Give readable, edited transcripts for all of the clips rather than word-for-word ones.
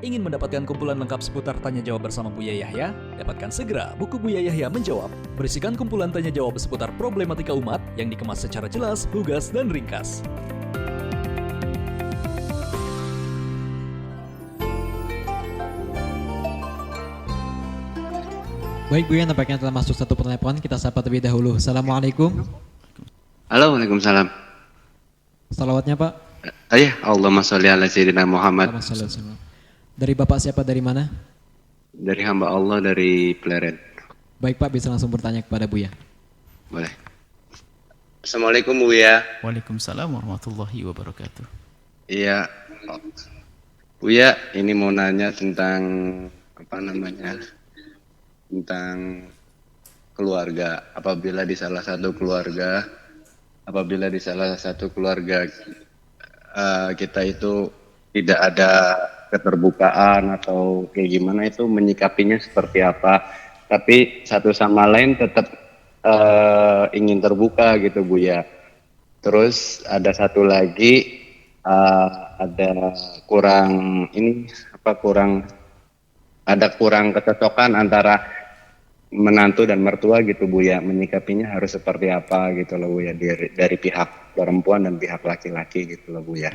Ingin mendapatkan kumpulan lengkap seputar Tanya Jawab bersama Buya Yahya? Dapatkan segera buku Buya Yahya Menjawab, berisikan kumpulan tanya jawab seputar problematika umat yang dikemas secara jelas, lugas, dan ringkas. Baik Buya, nampaknya telah masuk satu penelpon. Kita sapa terlebih dahulu. Assalamualaikum. Halo, waalaikumsalam. Salawatnya Pak. Ayah, Allahumma sholli ala sayyidina Muhammad. Allahumma sholli ala sayyidina. Dari Bapak siapa, dari mana? Dari hamba Allah dari Pleret. Baik Pak, bisa langsung bertanya kepada Buya. Boleh. Assalamualaikum Buya. Waalaikumsalam warahmatullahi wabarakatuh. Iya. Buya, ini mau nanya tentang tentang keluarga. Apabila di salah satu keluarga kita itu tidak ada keterbukaan atau kayak gimana, itu menyikapinya seperti apa, tapi satu sama lain tetap ingin terbuka gitu Buya. Terus ada satu lagi, ada kurang kecocokan antara menantu dan mertua gitu Buya, menyikapinya harus seperti apa gitu loh Buya, dari pihak perempuan dan pihak laki-laki gitu loh Buya.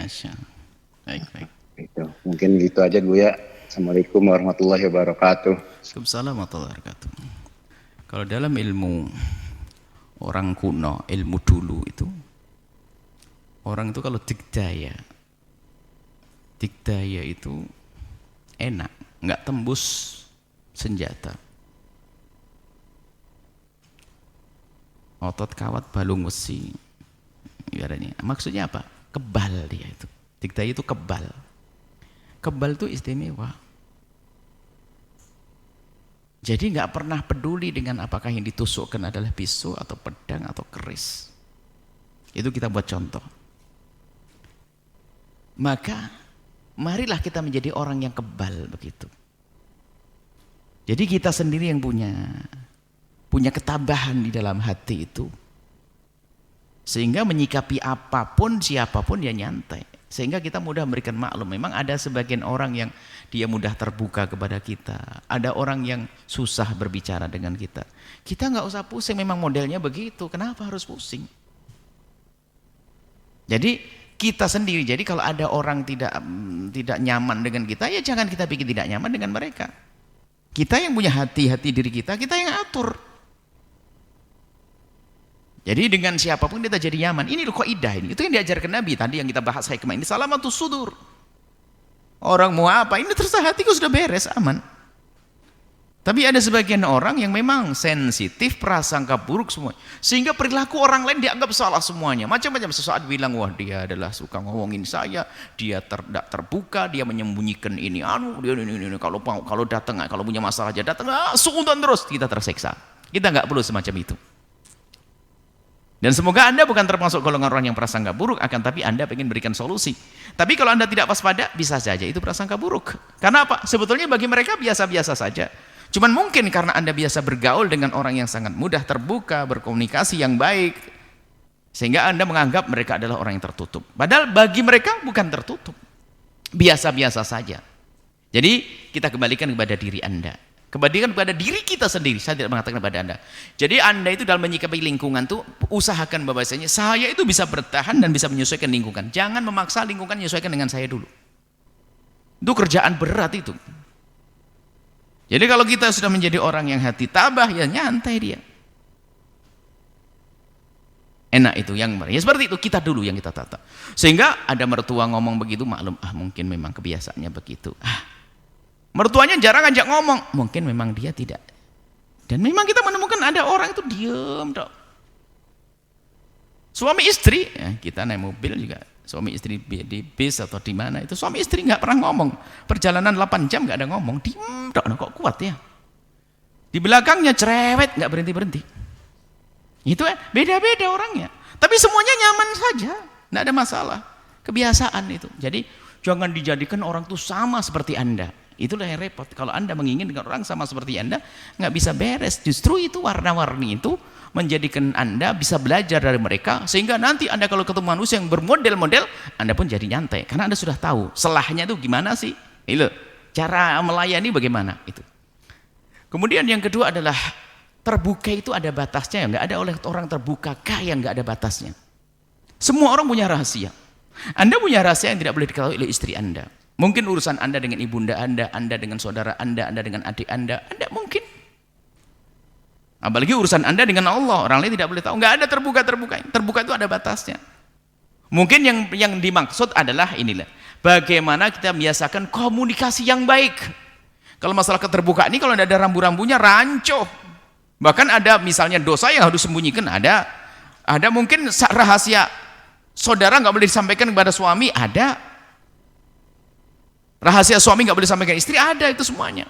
Baik. Gitu. Mungkin gitu aja Buya. Assalamualaikum warahmatullahi wabarakatuh. Waalaikumsalam warahmatullahi wabarakatuh. Kalau dalam ilmu orang kuno, ilmu dulu itu, orang itu kalau digdaya itu enak, nggak tembus senjata. Otot kawat balung besi. Maksudnya apa? Kebal dia itu. Digdaya itu kebal. Kebal itu istimewa. Jadi nggak pernah peduli dengan apakah yang ditusukkan adalah pisau atau pedang atau keris. Itu kita buat contoh. Maka marilah kita menjadi orang yang kebal begitu. Jadi kita sendiri yang punya ketabahan di dalam hati itu, sehingga menyikapi apapun siapapun dia nyantai. Sehingga kita mudah memberikan maklum. Memang ada sebagian orang yang dia mudah terbuka kepada kita. Ada orang yang susah berbicara dengan kita. Kita nggak usah pusing, memang modelnya begitu. Kenapa harus pusing? Jadi kita sendiri. Jadi kalau ada orang tidak nyaman dengan kita, ya jangan kita bikin tidak nyaman dengan mereka. Kita yang punya hati diri kita yang atur. Jadi dengan siapapun kita jadi nyaman. Ini loh kaidah ini. Itu yang diajarkan Nabi tadi yang kita bahas hikmah ini. Salamatus sudur. Orang mau apa? Ini terserah hatiku sudah beres, aman. Tapi ada sebagian orang yang memang sensitif, prasangka buruk semua. Sehingga perilaku orang lain dianggap salah semuanya. Macam-macam. Sesaat bilang, wah dia adalah suka ngomongin saya, dia tidak terbuka, dia menyembunyikan ini. Dia kalau datang, kalau punya masalah aja datang, sungguhan terus. Kita terseksa. Kita nggak perlu semacam itu. Dan semoga Anda bukan termasuk golongan orang yang prasangka buruk, akan tapi Anda ingin berikan solusi. Tapi kalau Anda tidak waspada, bisa saja itu prasangka buruk. Karena apa? Sebetulnya bagi mereka biasa-biasa saja. Cuman mungkin karena Anda biasa bergaul dengan orang yang sangat mudah terbuka, berkomunikasi yang baik, sehingga Anda menganggap mereka adalah orang yang tertutup. Padahal bagi mereka bukan tertutup. Biasa-biasa saja. Jadi kita kembalikan kepada diri Anda. Kembalikan kepada diri kita sendiri. Saya tidak mengatakan kepada Anda. Jadi Anda itu dalam menyikapi lingkungan itu usahakan bahwasanya saya itu bisa bertahan dan bisa menyesuaikan lingkungan. Jangan memaksa lingkungan menyesuaikan dengan saya dulu. Itu kerjaan berat itu. Jadi kalau kita sudah menjadi orang yang hati tabah, ya nyantai dia. Enak itu yang ya seperti itu, kita dulu yang kita tata. Sehingga ada mertua ngomong begitu, maklum, mungkin memang kebiasaannya begitu. Mertuanya jarang ajak ngomong, mungkin memang dia tidak. Dan memang kita menemukan ada orang itu diam dok. Suami istri, kita naik mobil juga, suami istri di bis atau di mana itu, suami istri nggak pernah ngomong. Perjalanan 8 jam nggak ada ngomong, diam dok, kok kuat ya. Di belakangnya cerewet, nggak berhenti. Itu beda-beda orangnya. Tapi semuanya nyaman saja, nggak ada masalah. Kebiasaan itu. Jadi jangan dijadikan orang itu sama seperti Anda. Itulah yang repot. Kalau Anda menginginkan orang sama seperti Anda, nggak bisa beres. Justru itu warna-warni itu menjadikan Anda bisa belajar dari mereka, sehingga nanti Anda kalau ketemu manusia yang bermodel-model, Anda pun jadi nyantai. Karena Anda sudah tahu selahnya itu gimana sih. Itu. Cara melayani bagaimana itu. Kemudian yang kedua adalah terbuka itu ada batasnya, nggak ada oleh orang terbuka kaya nggak ada batasnya. Semua orang punya rahasia. Anda punya rahasia yang tidak boleh diketahui oleh istri Anda. Mungkin urusan Anda dengan ibunda Anda, Anda dengan saudara Anda dengan adik Anda mungkin. Apalagi urusan Anda dengan Allah, orang lain tidak boleh tahu. Nggak ada terbuka. Terbuka itu ada batasnya. Mungkin yang dimaksud adalah inilah, bagaimana kita membiasakan komunikasi yang baik. Kalau masalah keterbukaan ini, kalau tidak ada rambu-rambunya, rancu. Bahkan ada misalnya dosa yang harus sembunyikan, ada mungkin rahasia saudara nggak boleh disampaikan kepada suami, ada rahasia suami nggak boleh disampaikan istri, ada itu semuanya.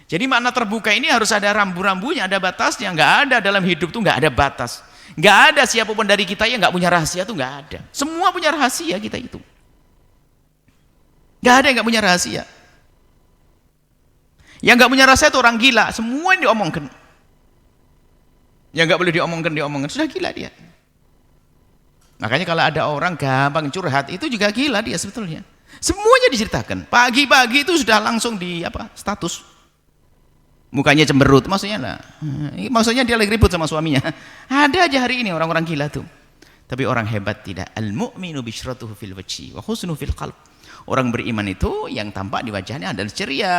Jadi makna terbuka ini harus ada rambu-rambunya, ada batasnya. Nggak ada dalam hidup tuh nggak ada batas. Nggak ada siapapun dari kita yang nggak punya rahasia tuh nggak ada. Semua punya rahasia kita itu. Nggak ada yang nggak punya rahasia. Yang nggak punya rahasia itu orang gila. Semua yang diomongkan. Yang nggak boleh diomongkan, sudah gila dia. Makanya kalau ada orang gampang curhat, itu juga gila dia sebetulnya. Semuanya diceritakan. Pagi-pagi itu sudah langsung di status. Mukanya cemberut, maksudnya dia lagi ribut sama suaminya. Ada aja hari ini orang-orang gila tuh. Tapi orang hebat tidak. Al-mu'minu bisyratuhu fil wajhi wa husnuhu fil qalb. Orang beriman itu yang tampak di wajahnya adalah ceria.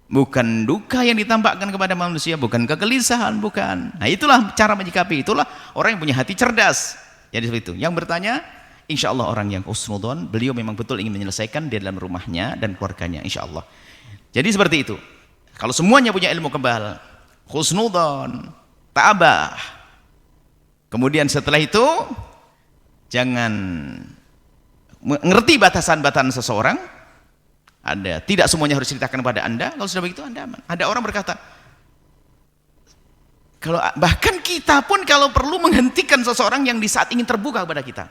Bukan duka yang ditampakkan kepada manusia, bukan kegelisahan, bukan. Nah, itulah cara menyikapi, itulah orang yang punya hati cerdas. Jadi seperti itu. Yang bertanya, insya Allah orang yang husnudon, beliau memang betul ingin menyelesaikan di dalam rumahnya dan keluarganya, insya Allah. Jadi seperti itu. Kalau semuanya punya ilmu kebal, husnudon, tabah. Kemudian setelah itu, jangan mengerti batasan-batasan seseorang. Tidak semuanya harus ceritakan kepada Anda. Kalau sudah begitu Anda aman. Ada orang berkata, bahkan kita pun kalau perlu menghentikan seseorang yang di saat ingin terbuka kepada kita.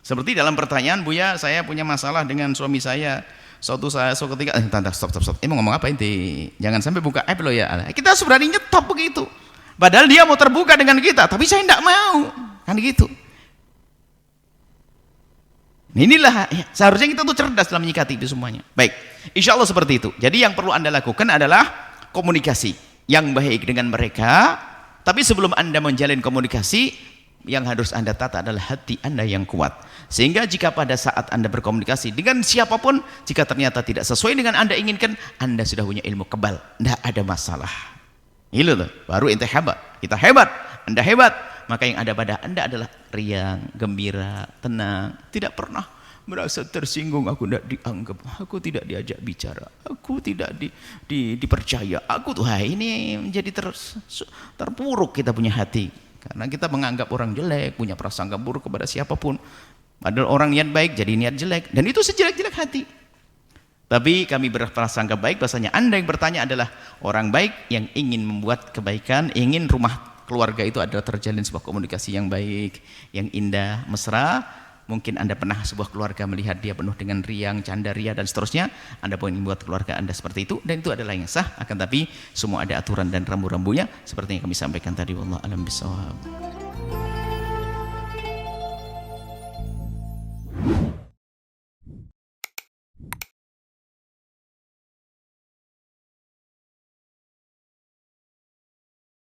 Seperti dalam pertanyaan, Buya, saya punya masalah dengan suami saya. Suatu ketika, stop. Mau ngomong apa inti? Jangan sampai buka app lo ya. Kita sebenarnya nyetop begitu. Padahal dia mau terbuka dengan kita, tapi saya tidak mau. Kan gitu. Inilah seharusnya kita tuh cerdas dalam menyikapi itu semuanya. Baik, insya Allah seperti itu. Jadi yang perlu Anda lakukan adalah komunikasi yang baik dengan mereka. Tapi sebelum Anda menjalin komunikasi, yang harus Anda tata adalah hati Anda yang kuat. Sehingga jika pada saat Anda berkomunikasi dengan siapapun, jika ternyata tidak sesuai dengan Anda inginkan, Anda sudah punya ilmu kebal, tidak ada masalah. Itu tuh, baru ente hebat, kita hebat, Anda hebat. Maka yang ada pada Anda adalah riang, gembira, tenang, tidak pernah merasa tersinggung. Aku tidak dianggap, aku tidak diajak bicara, aku tidak dipercaya. Aku tuh ini menjadi terpuruk kita punya hati. Karena kita menganggap orang jelek, punya prasangka buruk kepada siapapun. Padahal orang niat baik jadi niat jelek. Dan itu sejelek-jelek hati. Tapi kami berprasangka baik, bahasanya Anda yang bertanya adalah orang baik yang ingin membuat kebaikan, ingin rumah keluarga itu adalah terjalin sebuah komunikasi yang baik, yang indah, mesra. Mungkin Anda pernah sebuah keluarga melihat dia penuh dengan riang, canda, ria dan seterusnya. Anda pun ingin membuat keluarga Anda seperti itu, dan itu adalah yang sah. Akan tapi semua ada aturan dan rambu-rambunya seperti yang kami sampaikan tadi. Wallahu a'lam bishawab.